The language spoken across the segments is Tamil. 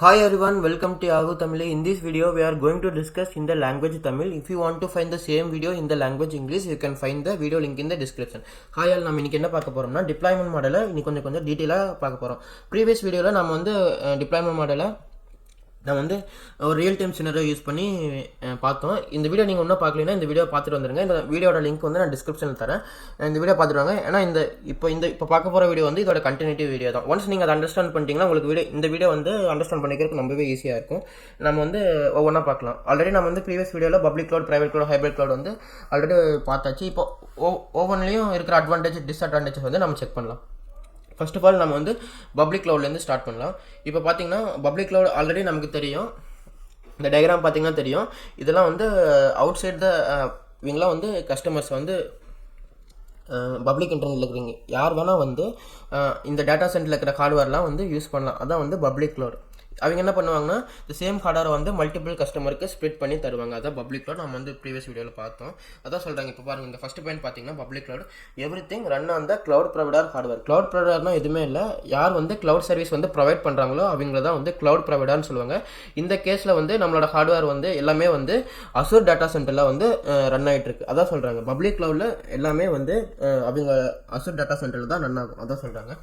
Hi everyone, welcome to YaguTamizhi. In this video, we are going to discuss in the language Tamil. If you want to find the same video in the language English, you can find the video link in the description. Hi all, நம்ம இன்னைக்கு என்ன பார்க்க போறோம்னா deployment மாடலை இன்னைக்கு கொஞ்சம் டீடைலா பார்க்க போறோம். Previous videoல நம்ம வந்து deployment மாடலை நான் வந்து ஒரு ரியல் டைம் சினரியோ யூஸ் பண்ணி பார்த்தோம். இந்த வீடியோ நீங்கள் இன்னும் பார்க்கலன்னா இந்த வீடியோ பார்த்துட்டு வந்துருங்க. இந்த வீடியோட லிங்க் வந்து நான் டிஸ்கிரிப்ஷனில் தரேன். இந்த வீடியோ பார்த்துட்டு வாங்க. ஏன்னா இப்போ பார்க்க போகிற வீடியோ வந்து இதோட கண்டினியூட்டிவ் வீடியோ தான். ஒன்ஸ் நீங்கள் அதை அண்டர்ஸ்டாண்ட் பண்ணிட்டீங்கன்னா உங்களுக்கு இந்த வீடியோ வந்து அண்டர்ஸ்டாண்ட் பண்ணிக்கிறதுக்கு ரொம்பவே ஈஸியாக இருக்கும். நம்ம வந்து ஒவ்வொன்றா பார்க்கலாம். ஆல்ரெடி நம்ம வந்து ப்ரீவியஸ் வீடியோவில் public cloud, private cloud, hybrid cloud வந்து ஆல்ரெடி பார்த்தாச்சு. இப்போ ஒவ்வொன்றிலையும் இருக்கிற அட்வான்டேஜ், டிஸ்அட்வான்டேஜஸ் வந்து நம்ம செக் பண்ணலாம். ஃபர்ஸ்ட் ஆஃப் ஆல் நம்ம வந்து பப்ளிக் க்ளவுட்லேருந்து ஸ்டார்ட் பண்ணலாம். இப்போ பார்த்தீங்கன்னா பப்ளிக் க்ளவுட் ஆல்ரெடி நமக்கு தெரியும். இந்த டயக்ராம் பார்த்தீங்கன்னா தெரியும். இதெல்லாம் வந்து அவுட் சைட் த இவங்களாம் வந்து கஸ்டமர்ஸ் வந்து பப்ளிக் இன்டர்நெட்டில் இருக்கிறீங்க யார் வேணால் வந்து இந்த டேட்டா சென்டரில் இருக்கிற ஹார்ட்வேர்லாம் வந்து யூஸ் பண்ணலாம். அதான் வந்து பப்ளிக் க்ளவுட். அவங்க என்ன பண்ணுவாங்கன்னா இந்த சேம் ஹார்ட்வேரை வந்து மல்டிபிள் கஸ்டமருக்கு ஸ்ப்ளிட் பண்ணி தருவாங்க. அதான் பப்ளிக் க்ளவுட். நம்ம வந்து ப்ரீவியஸ் வீடியோவில் பார்த்தோம். அதான் சொல்கிறாங்க. இப்போ பாருங்கள், இந்த ஃபஸ்ட் பாயிண்ட் பார்த்தீங்கன்னா public cloud everything run on the cloud provider hardware. Cloud ப்ரொவைடர்னா எதுவுமே இல்லை, யார் வந்து க்ளவுட் சர்வீஸ் வந்து ப்ரொவைட் பண்ணுறாங்களோ அவங்கள தான் வந்து க்ளவுட் ப்ரொவைடர்னு சொல்லுவாங்க. இந்த கேஸில் வந்து நம்மளோட ஹார்ட்வேர் வந்து எல்லாமே வந்து அசூர் டேட்டா சென்டரில் வந்து ரன் ஆகிட்டு இருக்கு. அதான் சொல்கிறாங்க. பப்ளிக் க்ளவுடில் எல்லாமே வந்து அவங்க அசூர் டேட்டா சென்டரில் தான் ரன் ஆகும். அதான் சொல்கிறாங்க.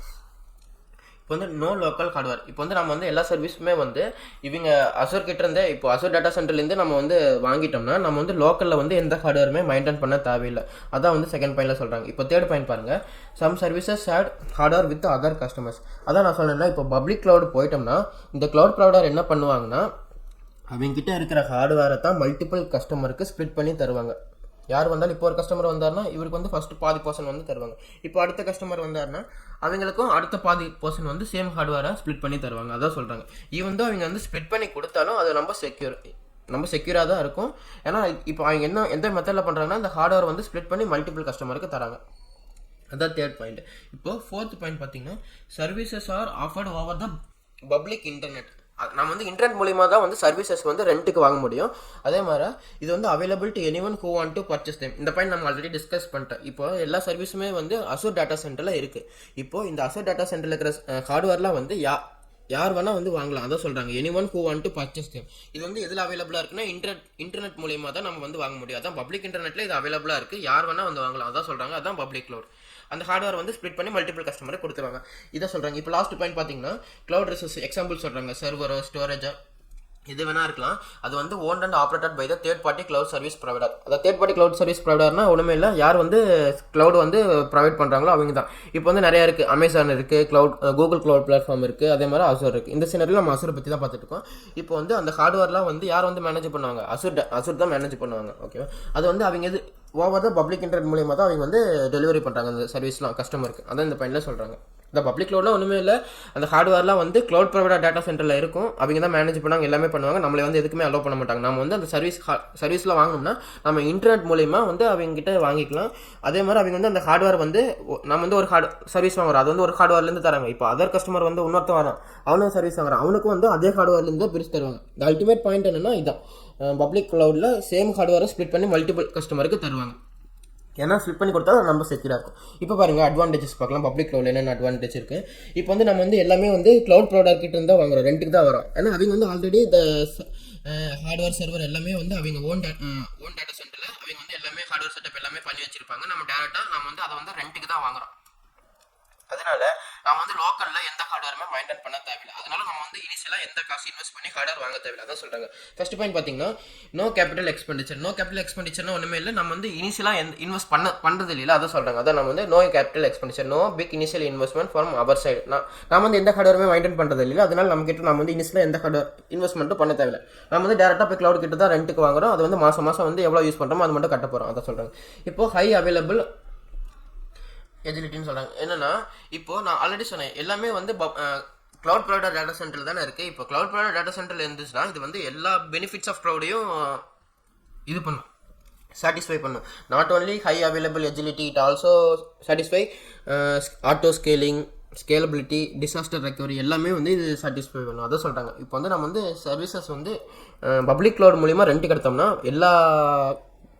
இப்போ வந்து நோ லோக்கல் ஹார்ட்வேர். இப்போ வந்து நம்ம வந்து எல்லா சர்வீஸுமே வந்து இவங்க அசூர் கிட்ட இருந்தே, இப்போ அசூர் டேட்டா சென்டர்லேருந்து நம்ம வந்து வாங்கிட்டோம்னா நம்ம வந்து லோக்கலில் வந்து எந்த ஹார்ட்வேருமே மெயின்டைன் பண்ண தேவையில்லை. அதான் வந்து செகண்ட் பாயிண்டில் சொல்கிறாங்க. இப்போ தேர்ட் பாயிண்ட் பாருங்கள், some services add hardware with other customers. அதான் நான் சொன்னேன்னா, இப்போ பப்ளிக் க்ளவுட் போயிட்டோம்னா இந்த க்ளவுட் ப்ரொவைடர் என்ன பண்ணுவாங்கன்னா அவங்ககிட்ட இருக்கிற ஹார்ட்வேரை தான் மல்டிபிள் கஸ்டமருக்கு ஸ்ப்ளிட் பண்ணி தருவாங்க. யார் வந்தாலும், இப்போ ஒரு கஸ்டமர் வந்தார்னா இவருக்கு வந்து ஃபஸ்ட்டு பாதி பர்சன் வந்து தருவாங்க. இப்போ அடுத்த கஸ்டமர் வந்தார்னா அவங்களுக்கும் அடுத்த பாதி பர்சன் வந்து சேம் ஹார்ட்வேரை ஸ்ப்ளிட் பண்ணி தருவாங்க. அதான் சொல்கிறாங்க. ஈவன் தான் அவங்க வந்து ஸ்ப்ளிட் பண்ணி கொடுத்தாலும் அது ரொம்ப செக்யூராக தான் இருக்கும். ஏன்னா இப்போ அவங்க எந்த மெத்தடில் பண்ணுறாங்கன்னா இந்த ஹார்ட்வேர் வந்து ஸ்ப்ளிட் பண்ணி மல்டிபிள் கஸ்டமருக்கு தராங்க. அதான் தேர்ட் பாயிண்ட். இப்போ ஃபோர்த் பாயிண்ட் பார்த்தீங்கன்னா services R offered over the public internet. நம்ம வந்து இன்டர்நெட் மூலிமா தான் வந்து சர்வீசஸ் வந்து ரெண்ட்டுக்கு வாங்க முடியும். அதே மாதிரி இது வந்து available to any one who want to purchase them. இந்த பாயிண்ட் நம்ம ஆல்ரெடி டிஸ்கஸ் பண்ணிட்டோம். இப்போ எல்லா சர்வீஸுமே வந்து அசூர் டேட்டா சென்டரில் இருக்குது. இப்போ இந்த அசூர் டேட்டா சென்டரில் இருக்கிற ஹார்ட்வேர்லாம் வந்து யார் வேணால் வந்து வாங்கலாம். அதான் சொல்கிறாங்க, any one who want to purchase them. இது வந்து எதில் அவைலபிளாக இருக்குன்னா இன்டர்நெட் மூலியமாக தான் நம்ம வந்து வாங்க முடியும். அதான் பப்ளிக் இன்டர்நெட்டில் இது அவைலபிளாக இருக்குது, யார் வேணால் வந்து வாங்கலாம். அதான் சொல்கிறாங்க. அதான் பப்ளிக் க்ளவுட். அந்த ஹார்ட்வேர் வந்து ஸ்ப்ளிட் பண்ணி மல்டிபிள் கஸ்டமருக்கு கொடுத்துருவாங்க. இதை சொல்கிறாங்க. இப்போ லாஸ்ட் பாயிண்ட் பார்த்தீங்கன்னா க்ளவுட் ரிசோர்ஸ் எக்ஸாம்பிள் சொல்கிறாங்க. சர்வரோ, ஸ்டோரேஜோ இது வேணா இருக்கலாம். அது வந்து owned and operated by the third party cloud service provider. அதாவது தேர்ட் பார்ட்டி க்ளவுட் சர்வீஸ் ப்ரொவைடர்னா ஒன்றுமே இல்லை, யார் வந்து க்ளவுட் வந்து ப்ரொவைட் பண்ணுறாங்களோ அவங்க தான். இப்போ வந்து நிறையா இருக்குது. அமேசான் இருக்குது, கூகுள் க்ளவுட் பிளாட்ஃபார்ம் இருக்குது, அதே மாதிரி அசூர் இருக்குது. இந்த சினரியில் நம்ம அசூரை பற்றி தான் பார்த்துட்டு இருக்கோம். இப்போ வந்து அந்த ஹார்ட்வேர்லாம் வந்து யார் வந்து மேனேஜ் பண்ணுவாங்க? அசூர் தான் மேனேஜ் பண்ணுவாங்க. ஓகேவா? அது வந்து அவங்க இது ஓவர் தான் பப்ளிக் இன்டர்நெட் மூலியமாக தான் அவங்க வந்து டெலிவரி பண்ணுறாங்க அந்த சர்வீஸ்லாம் கஸ்டமருக்கு. அதான் இந்த பாயிண்டில் சொல்கிறாங்க. இந்த பப்ளிக் க்ளவுட்லாம் ஒன்றுமே இல்லை, அந்த ஹார்ட்வேர்லாம் வந்து க்ளவுட் ப்ரொவைடர் டேட்டா சென்டரில் இருக்கும். அவங்க தான் மேனேஜ் பண்ணுவாங்க, எல்லாமே பண்ணுவாங்க. நம்மளை வந்து எதுக்குமே அலோவ் பண்ண மாட்டாங்க. நம்ம வந்து அந்த சர்வீஸ்லாம் வாங்கணும்னா நம்ம இன்டர்நெட் மூலிமா வந்து அவங்ககிட்ட வாங்கிக்கலாம். அதே மாதிரி அவங்க வந்து அந்த ஹார்ட்வேர் வந்து நம்ம வந்து ஒரு சர்வீஸ் வாங்குறோம், அது வந்து ஒரு ஹார்ட்வேர்லேருந்து தராங்க. இப்போ அதர் கஸ்டமர் வந்து இன்னொருத்தன் வரான், அவனும் சர்வீஸ் வாங்குறான், அவனுக்கும் வந்து அதே ஹார்ட்வேர்லேருந்து தான் பிரித்து தருவாங்க. இந்த அல்டிமேட் பாயிண்ட் என்னன்னா இதுதான், பப்ளிக் க்ளவுடில் சேம் ஹார்ட்வேரை ஸ்ப்ளிட் பண்ணி மல்டிபிள் கஸ்டமருக்கு தருவாங்க. ஏன்னா ஸ்ப்ளிட் பண்ணி கொடுத்தா நம்ம செக்யூராக இருக்கும். இப்போ பாருங்கள், அட்வான்டேஜஸ் பார்க்கலாம். பப்ளிக் க்ளவுடில் என்னென்ன அட்வான்டேஜ் இருக்குது. இப்போ வந்து நம்ம வந்து எல்லாமே வந்து க்ளவுட் ப்ரொவைடர் கிட்ட இருந்தால் வாங்குறோம், ரெண்ட்டுக்கு தான் வரும். ஏன்னா அவங்க வந்து ஆல்ரெடி இந்த ஹார்ட்வேர் சர்வர் எல்லாமே வந்து அவங்க ஓன் டேட்டா சென்டரில் அவங்க வந்து எல்லாமே ஹார்ட்வேர் செட்டப் எல்லாமே பண்ணி வச்சிருப்பாங்க. நம்ம டேரெக்டாக நம்ம வந்து அதை வந்து ரெண்ட்டுக்கு தான் வாங்குறோம். அதனால நம்ம வந்து லோக்கலில் எந்த ஹார்ட்வேருமே மெயின்டைன் பண்ண தேவையில்லை. அதனால நம்ம வந்து இனிஷியலாக எந்த காசு இன்வெஸ்ட் பண்ணி ஹார்ட்வேர் வாங்க தேவையில்லை. அதான் சொல்கிறாங்க. ஃபர்ஸ்ட் பாயிண்ட் பார்த்தீங்கன்னா no capital expenditure. No capital எக்ஸ்பெண்டிச்சர்னா ஒன்றுமே இல்லை, நம்ம வந்து இனிஷியலாக இன்வெஸ்ட் பண்ணுறது இல்லை. அதான் சொல்கிறாங்க. அதான் நம்ம வந்து no capital expenditure, no big initial investment from our side. நம்ம வந்து எந்த ஹார்ட்வேருமே மெயின்டைன் பண்ணுறது இல்லை. அதனால நம்ம வந்து இனிஷியலாக எந்த ஹார்ட்வேர் இன்வெஸ்ட்மெண்ட்டும் பண்ண தேவையில்லை. நம்ம வந்து டேரெக்டாக போய் க்ளவுட் கிட்ட தான் ரெண்ட்டுக்கு வாங்குறோம். அது வந்து மாதம் வந்து எவ்வளோ யூஸ் பண்ணுறோமோ அது மட்டும் கட்ட போகிறோம். அதான் சொல்கிறாங்க. இப்போது ஹை அவைலபிள் எஜிலிட்டின்னு சொல்கிறாங்க. என்னென்னா இப்போது நான் ஆல்ரெடி சொன்னேன், எல்லாமே வந்து க்ளவுட் ப்ரொவைடர் டேட்டா சென்டரில் தானே இருக்குது. இப்போ க்ளவுட் ப்ரொவைடர் டேட்டா சென்டரில் இருந்துச்சுன்னா இது வந்து எல்லா பெனிஃபிட்ஸ் ஆஃப் க்ளவுடையும் இது பண்ணும், சாட்டிஸ்ஃபை பண்ணும். Not only high available agility, it also satisfy auto scalability, disaster recovery எல்லாமே வந்து இது சாட்டிஸ்ஃபை பண்ணும். அதை சொல்கிறாங்க. இப்போ வந்து நம்ம வந்து சர்வீசஸ் வந்து பப்ளிக் க்ளவுட் மூலிமா ரெண்ட்டுக்கு எடுத்தோம்னா எல்லா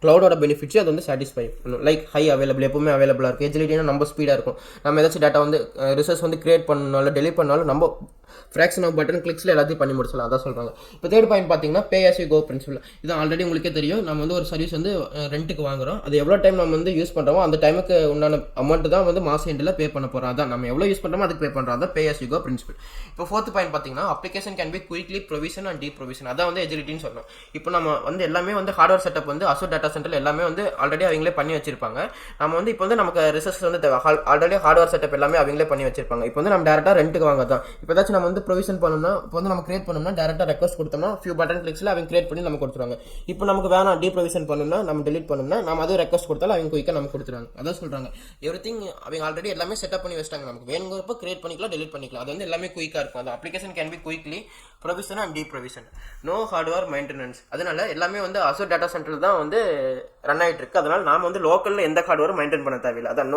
க்ளவுடோட பெனிஃபிட்ஸ் அது வந்து சாட்டிஸ்ஃபை பண்ணும். லைக் ஹை அவைலபிள், எப்பவுமே அவைலபிளாக இருக்கும். எஜிலிட்டினா நம்ம ஸ்பீடாக இருக்கும். நம்ம ஏதாச்சும் டேட்டா வந்து ரிசோர்ஸ் வந்து கிரியேட் பண்ணாலும் டெலிட் பண்ணாலும் நம்ம ஃப்ராக்ஷன் ஆஃப் பட்டன் கிளிக்ஸில் எல்லாத்தையும் பண்ணி முடிச்சலாம், அதான் சொல்கிறாங்க. இப்போ தேர்ட் பாயிண்ட் பார்த்தீங்கன்னா பே as you go பிரின்சிபல். இது ஆல்ரெடி உங்களுக்கே தெரியும். நம்ம வந்து ஒரு சர்வீஸ் வந்து ரெண்ட்டுக்கு வாங்குறோம், அது எவ்வளோ டைம் நம்ம வந்து யூஸ் பண்ணுறோமோ அந்த டைமுக்கு உண்டான அமௌண்ட் தான் வந்து மாதம் எண்டில் பே பண்ண போகிறோம். அதான் நம்ம எவ்வளோ யூஸ் பண்ணுறோமோ அதுக்கு பே பண்ணுறோம், அதான் pay as you go principle. இப்போ ஃபோர்த் பாயிண்ட் பார்த்தீங்கன்னா application can be quickly provision and deprovision, அதான் வந்து எஜிலிட்டின்னு சொல்லணும். இப்போ நம்ம வந்து எல்லாமே வந்து ஹார்ட்வேர் செட்டப் வந்து Azure டேட்டா சென்டர் எல்லாமே வந்து ஆல்ரெடி அவங்களே பண்ணி வச்சிருப்பாங்க. நம்ம வந்து இப்போ வந்து நமக்கு ரிசோர்ஸ் வந்து ஆல்ரெடி ஹார்ட்வேர் செட்டப் எல்லாமே அவங்களே பண்ணி வச்சிருப்பாங்க. இப்போ வந்து நம்ம டேரெக்டாக ரெண்ட்டுக்கு வாங்க தான். இப்போ ஏதாச்சும் நம்ம வந்து ப்ரொவிஷன் பண்ணோம்னா, இப்போ வந்து நம்ம கிரியேட் பண்ணோம்னா டேரெக்டாக ரெக்வஸ்ட் கொடுத்தோம்னா ஃபியூ பட்டன் கிளிக்ஸில் அவங்க கிரியேட் பண்ணி நம்ம கொடுத்துருவாங்க. இப்போ நமக்கு வேணாம் டீப்ரொவிஷன் பண்ணணும்னா, நம்ம டெலிட் பண்ணோம்னா நம்ம அதுவும் ரெக்வஸ்ட் கொடுத்தாலும் அவங்க குயிக்காக நமக்கு கொடுத்துருவாங்க. அதான் சொல்கிறாங்க, எவ்ரிதிங் அவங்க ஆல்ரெடி எல்லாமே செட்டப் பண்ணி வச்சிட்டாங்க. நமக்கு வேணுங்கிறப்ப கிரியேட் பண்ணிக்கலாம், டெலிட் பண்ணிக்கலாம். அது வந்து எல்லாமே குயிக்காக இருக்கும். அந்த application can be quickly provision and deprovision, no hardware maintenance. அதனால எல்லாமே வந்து Azure டேட்டா சென்டர் தான் வந்து ரன் ஆகிட்டு இருக்கு. அதனால நாம வந்து லோக்கலில் எந்த ஹார்ட்வேரும் மெயின்டைன் பண்ண தேவையில்லை. அதான்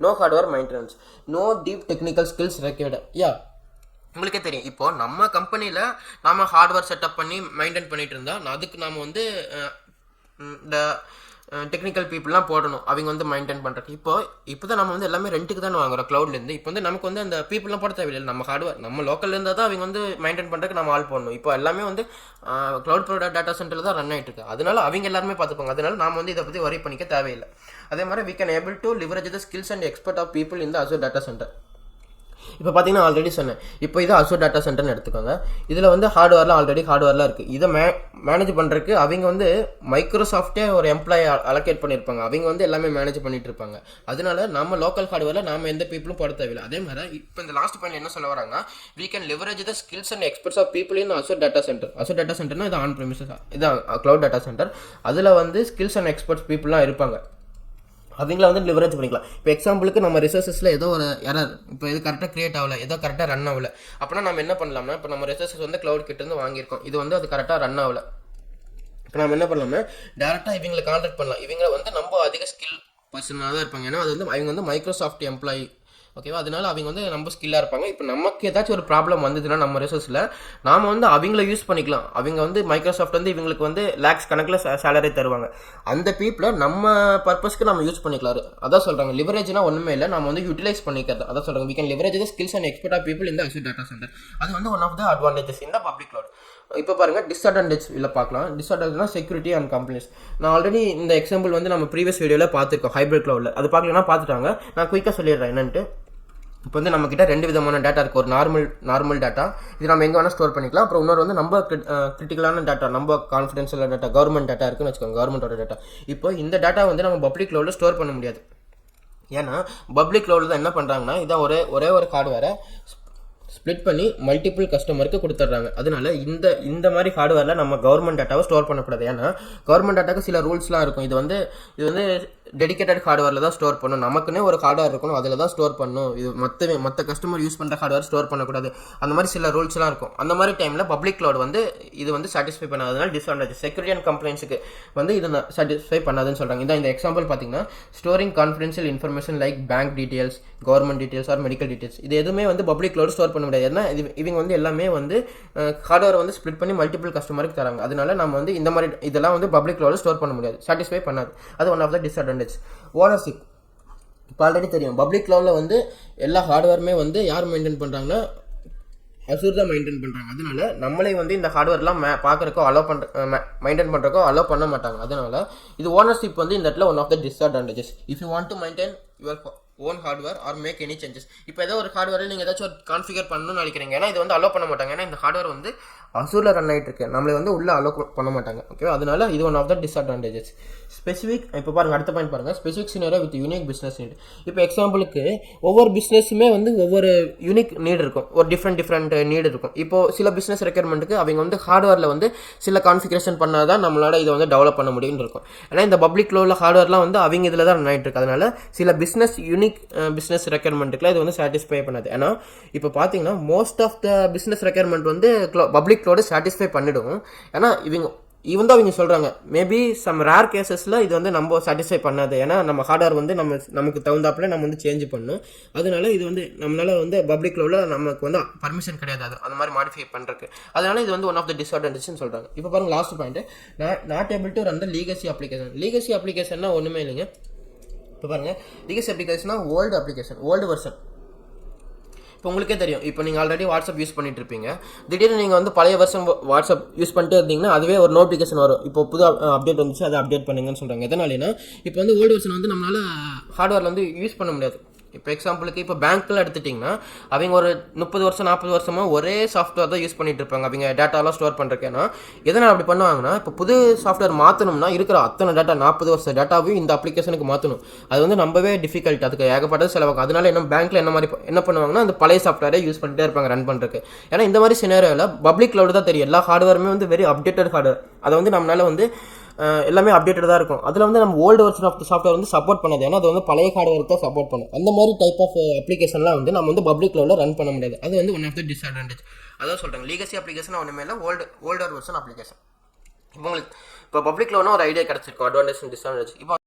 no hardware maintenance, no deep technical skills required. உங்களுக்கே தெரியும், இப்போ நம்ம கம்பெனியில் நாம ஹார்ட்வேர் செட்டப் பண்ணி மெயின்டைன் பண்ணிட்டு இருந்தா அதுக்கு நாம வந்து இந்த டெக்னிக்கல் பீப்புளெலாம் போடணும், அவங்க வந்து மெயின்டைன் பண்ணுறதுக்கு. இப்போ தான் நம்ம வந்து எல்லாமே ரெண்ட்டுக்கு தான் வாங்குறோம் க்ளவுட்லேருந்து. இப்போ வந்து நமக்கு வந்து அந்த பீப்புளெலாம் போட தேவையில்லை. நம்ம ஹார்ட்வேர் நம்ம லோக்கலில் இருந்தால் தான் அவங்க வந்து மெயின்டைன் பண்ணுறதுக்கு நம்ம ஆள் போடணும். இப்போ எல்லாமே வந்து க்ளவுட் ப்ரொவைடர் டேட்டா சென்டரில் தான் ரன் ஆகிட்டு இருக்கு. அதனால அவங்க எல்லாருமே பார்த்துப்பாங்க. அதனால நாம வந்து இதை பற்றி வரி பண்ணிக்க தேவையில்லை. அதே மாதிரி we can able to leverage the skills and expert of people in the Azure data center. இப்போ பார்த்தீங்கன்னா ஆல்ரெடி சொன்னேன், இப்போ இது Azure டேட்டா சென்டர்னு எடுத்துக்கோங்க. இதில் வந்து ஆல்ரெடி ஹார்ட்வேர்லாம் இருக்குது. இதை மேனேஜ் பண்ணுறதுக்கு அவங்க வந்து மைக்ரோசாஃப்டே ஒரு எம்ப்ளாயி அலோகேட் பண்ணியிருப்பாங்க. அவங்க வந்து எல்லாமே மேனேஜ் பண்ணிட்டு இருப்பாங்க. அதனால நம்ம லோக்கல் ஹார்ட்வேரில் நம்ம எந்த பீப்புளும் போட தேவையில்லை. அதே மாதிரி இப்போ இந்த லாஸ்ட் பாயிண்ட் என்ன சொல்ல வராங்கன்னா, we can leverage the skills and experts of people in Azure data center. Azure data centerனா இது ஆன் ப்ரெமிசஸ், இது க்ளவுட் டேட்டா சென்டர். அதில் வந்து ஸ்கில்ஸ் அண்ட் எக்ஸ்பர்ட்ஸ் பீப்புளெலாம் இருப்பாங்க. அவங்கள வந்து லிவரேஜ் பண்ணிக்கலாம். இப்போ எக்ஸாம்பிளுக்கு நம்ம ரிசோர்ஸில் ஏதோ ஒரு எரர், இப்போ இது கரெக்டாக கிரியேட் ஆகல, ஏதோ கரெக்டாக ரன் ஆகல, அப்படின்னா நம்ம என்ன பண்ணலாம்னா, இப்போ நம்ம ரிசோர்ஸஸ் வந்து க்ளவுட் கிட்டேருந்து வாங்கியிருக்கோம், இது வந்து அது கரெக்டாக ரன் ஆகல. இப்போ நம்ம என்ன பண்ணலாம்னா டேரெக்டாக இவங்களை கான்டாக்ட் பண்ணலாம். இவங்க வந்து நம்ம அதிக ஸ்கில் பர்சனாக தான் இருப்பாங்க. ஏன்னா அது வந்து அவங்க வந்து மைக்ரோசாஃப்ட் எம்ப்ளாயி, ஓகேவா? அதனால அவங்க வந்து நம்ம ஸ்கில்லாக இருப்பாங்க. இப்போ நமக்கு ஏதாச்சும் ஒரு ப்ராப்ளம் வந்ததுன்னா நம்ம ரிசோர்ஸில் நாம் வந்து அவங்கள யூஸ் பண்ணிக்கலாம். அவங்க வந்து மைக்ரோசாஃப்ட் வந்து இவங்களுக்கு வந்து லேக்ஸ் கணக்கில் சேலரி தருவாங்க. அந்த பீப்புளை நம்ம பர்பஸ்க்கு நம்ம யூஸ் பண்ணிக்கலாம். அதான் சொல்கிறாங்க, லிவரேஜ்னா ஒன்றுமே இல்லை, நம்ம வந்து யூட்டிலைஸ் பண்ணிக்கிறது. அதான் சொல்கிறாங்க, we can leverage the skills and expert of people in the Azure data center. அது வந்து ஒன் ஆஃப் த அட்வான்டேஜஸ் இந்த பப்ளிக் க்ளவுட். இப்போ பாருங்கள், டிஸ்அட்வான்டேஜ் இல்லை பார்க்கலாம். டிஸ்அட்வான்டேஜ்னா செக்யூரிட்டி அண்ட் கம்ப்ளைண்ட்ஸ். நான் ஆல்ரெடி இந்த எக்ஸாம்பிள் வந்து நம்ம ப்ரீவியஸ் வீடியோவில் பார்த்துருக்கோம், ஹைப்ரிட் க்ளவுடில். அது பார்க்கலன்னா பார்த்துட்டாங்க, நான் குயிக்காக சொல்லிடுறேன் என்னன்ட்டு. இப்போ வந்து நம்மக்கிட்ட ரெண்டு விதமான டேட்டா இருக்குது. ஒரு நார்மல் டேட்டா, இது நம்ம எங்கே வேணால் ஸ்டோர் பண்ணிக்கலாம். அப்புறம் இன்னொரு வந்து நம்ம கிரிட்டிக்கலான டேட்டா, நம்ம கான்ஃபிடென்ஷியல் டேட்டா, கவர்மெண்ட் டேட்டா இருக்குன்னு வச்சுக்கோங்க, கவர்மெண்ட்டோட டேட்டா. இப்போ இந்த டேட்டா வந்து நம்ம பப்ளிக் க்ளவுடில் ஸ்டோர் பண்ண முடியாது. ஏன்னா பப்ளிக் க்ளவுடில் தான் என்ன பண்ணுறாங்கன்னா, இதான் ஒரே ஒரு ஹார்ட்வேரை ஸ்ப்ளிட் பண்ணி மல்டிபிள் கஸ்டமருக்கு கொடுத்துட்றாங்க. அதனால இந்த மாதிரி ஹார்ட்வேரில் நம்ம கவர்மெண்ட் டேட்டாவை ஸ்டோர் பண்ணக்கூடாது. ஏன்னா கவர்மெண்ட் டேட்டாவுக்கு சில ரூல்ஸ்லாம் இருக்கும். இது வந்து டெடிகேட்டட் ஹார்ட்வேரில் தான் ஸ்டோர் பண்ணணும், நமக்குன்னே ஒரு ஹார்ட்வேர் இருக்கணும், அதில் தான் ஸ்டோர் பண்ணணும். இது மற்ற கஸ்டமர் யூஸ் பண்ணுற ஹார்ட்வேர் ஸ்டோர் பண்ணக்கூடாது. அந்த மாதிரி சில ரூல்ஸ்லாம் இருக்கும். அந்த மாதிரி டைமில் பப்ளிக் க்ளவுட் வந்து இது வந்து சாட்டிஸ்ஃபை பண்ணாததுனால டிஸ்அட்வான்டேஜ். செக்யூரிட்டி அண்ட் கம்ப்ளைண்ட்ஸுக்கு வந்து இது சாட்டிஸ்ஃபை பண்ணாதுன்னு சொல்கிறாங்க. இதான் இந்த எக்ஸாம்பிள் பார்த்தீங்கன்னா, storing confidential information like bank details, government details or medical details, இது எதுவுமே வந்து பப்ளிக் க்ளவுட் ஸ்டோர் பண்ண முடியாது. ஏன்னா இவங்க வந்து எல்லாமே வந்து ஹார்ட்வேர் வந்து ஸ்ப்ளிட் பண்ணி மல்டிபிள் கஸ்டமருக்கு தராங்க. அதனால நம்ம வந்து இந்த மாதிரி இதெல்லாம் வந்து பப்ளிக் க்ளவுட் ஸ்டோர் பண்ண முடியாது, சாட்டிஸ்ஃபை பண்ணாது. அது one of the disadvantage. Ownership இப்போ ஆல்ரெடி தெரியும், பப்ளிக் க்ளவுடில் வந்து எல்லா ஹார்ட்வேருமே வந்து யார் மெயின்டைன் பண்ணுறாங்கன்னா Azure தான் மெயின்டைன் பண்ணுறாங்க. அதனால நம்மளே வந்து இந்த ஹார்ட்வேர்லாம் பார்க்குறக்கோ மெயின்டைன் பண்ணுறக்கோ அலோவ் பண்ண மாட்டாங்க. அதனால இது ஓனர்ஷிப் வந்து இந்த இடத்துல one of the disadvantages. If you want to maintain your own hardware or make any changes. இப்போ ஏதோ ஒரு ஹார்ட்வேரில் நீங்கள் ஏதாச்சும் ஒரு கான்ஃபிகர் பண்ணணும்னு நினைக்கிறீங்க, ஏன்னா இது வந்து அலோவ் பண்ண மாட்டாங்க. ஏன்னா இந்த ஹார்ட்வேர் வந்து Azureல ரன் ஆகிட்டு இருக்கு, நம்மளை வந்து உள்ளே அலோவ் பண்ண மாட்டாங்க. ஓகேவா? அதனால இது one of the disadvantages. Specific இப்போ பாருங்கள், அடுத்த பாயிண்ட் பாருங்கள், specific scenario with unique business need. இப்போ எக்ஸாம்பிளுக்கு ஒவ்வொரு பிஸ்னஸுமே வந்து ஒவ்வொரு யூனிக் நீட் இருக்கும், ஒரு டிஃப்ரெண்ட் நீட் இருக்கும். இப்போது சில பிஸ்னஸ் ரெக்யர்மெண்ட்டுக்கு அவங்க வந்து ஹார்ட்வேரில் வந்து சில கான்ஃபிகரேஷன் பண்ணால் தான் நம்மளால் இதை வந்து டெவலப் பண்ண முடியும்னு இருக்கும். ஏன்னா இந்த பப்ளிக் க்ளவுடில் ஹார்ட்வேர்லாம் வந்து அவங்க இதில் தான் ரன் ஆகிட்டு இருக்கு. அதனால சில யூனிக் பிஸ்னஸ் ரெக்யர்மெண்ட்டுக்குலாம் இது வந்து சாட்டிஸ்ஃபை பண்ணாது. ஏன்னா இப்போ பார்த்தீங்கன்னா most of the business requirement வந்து பப்ளிக் க்ளவுடு சாட்டிஸ்ஃபை பண்ணிடும். ஏன்னா ஈவன் தான் அவங்க சொல்கிறாங்க, மேபி சம் ரேர் கேசஸில் இது வந்து நம்ம சாட்டிஸ்ஃபை பண்ணாது. ஏன்னா நம்ம ஹார்ட்வேர் வந்து நமக்கு தகுந்தாப்புல நம்ம வந்து சேஞ்ச் பண்ணணும். அதனால இது வந்து நம்மளால வந்து பப்ளிக் க்ளவுடில் நமக்கு வந்து பர்மிஷன் கிடையாது அந்த மாதிரி மாடிஃபை பண்ணுறதுக்கு. அதனால இது வந்து ஒன் ஆஃப் த டிஸ்அட்வான்டேஜ்னு சொல்கிறாங்க. இப்போ பாருங்கள், last point, not able to run the legacy application. Legacy அப்ளிகேஷன்னா ஒன்றுமே இல்லைங்க. இப்போ பாருங்கள், லீகசி அப்ளிகேஷன்னா ஓல்டு வெர்ஷன். இப்போ உங்களுக்கே தெரியும், இப்போ நீங்கள் ஆல்ரெடி வாட்ஸ்அப் யூஸ் பண்ணிட்டு இருப்பீங்க. திடீர்னு நீங்கள் வந்து பழைய வருஷம் வாட்ஸ்அப் யூஸ் பண்ணிட்டே இருந்தீங்கன்னா அதுவே ஒரு நோட்டிஃபிகேஷன் வரும், இப்போ புது அப்டேட் வந்துச்சு, அதை அப்டேட் பண்ணுங்கன்னு சொல்கிறாங்க. எதனாலனா இப்போ வந்து ஓல்டு வெர்ஷன் வந்து நம்மளால் ஹார்ட்வேரில் வந்து யூஸ் பண்ண முடியாது. இப்போ எக்ஸாம்பிளுக்கு இப்போ பேங்க்கில் எடுத்துட்டிங்கன்னா அவங்க ஒரு 30 வருஷம் 40 வருஷமாக ஒரே சாஃப்ட்வேர் தான் யூஸ் பண்ணிட்டு இருப்பாங்க, அவங்க டேட்டாலாம் ஸ்டோர் பண்ணுறக்கேன்னா. எதனால் அப்படி பண்ணுவாங்கன்னா, இப்போ புது சாஃப்ட்வேர் மாற்றணும்னா இருக்கிற அத்தனை டேட்டா 40 வருஷம் டேட்டாவையும் இந்த அப்ளிகேஷனுக்கு மாற்றணும். அது வந்து நம்பவே டிஃபிகல்ட், அதுக்கு ஏகப்பட்டது செலவாகும். அதனால என்ன பேங்க்கில் என்ன பண்ணுவாங்கன்னா அந்த பழைய சாஃப்ட்வேரே யூஸ் பண்ணிட்டே இருப்பாங்க ரன் பண்ணுறதுக்கு. ஏன்னா இந்த மாதிரி சினாரியோவில் பப்ளிக் கிளவுட் தான் தெரியும், எல்லா ஹார்ட்வேருமே வந்து வெரி அப்டேட்டட் ஹார்ட்வேர், அதை வந்து நம்மளால வந்து எல்லாமே அப்டேட்டட் தான் இருக்கும். அதில் வந்து நம்ம ஓல்டு வெர்ஷன் ஆஃப் சாஃப்ட்வேர் வந்து சப்போர்ட் பண்ணது, ஏன்னா அது வந்து பழைய ஹார்ட்வேர் தான் சப்போர்ட் பண்ணும். அந்த மாதிரி டைப் ஆஃப் அப்ளிகேஷன்லாம் வந்து நம்ம வந்து பப்ளிக் கிளவுடில் ரன் பண்ண முடியாது. அது வந்து ஒன் ஆஃப் த டிஸ்அட்வான்டேஜ். அதான் சொல்கிறாங்க, லீகசி அப்ளிகேஷன் ஒன்றுமே இல்லை, ஓல்டர் வெர்ஷன் அப்ளிகேஷன். இப்போ உங்களுக்கு இப்போ பப்ளிக் கிளவுட்னா ஒரு ஐடியா கிடச்சிருக்கும், அட்வான்டேஜ் டிஸ்அட்வான்டேஜ். இப்போ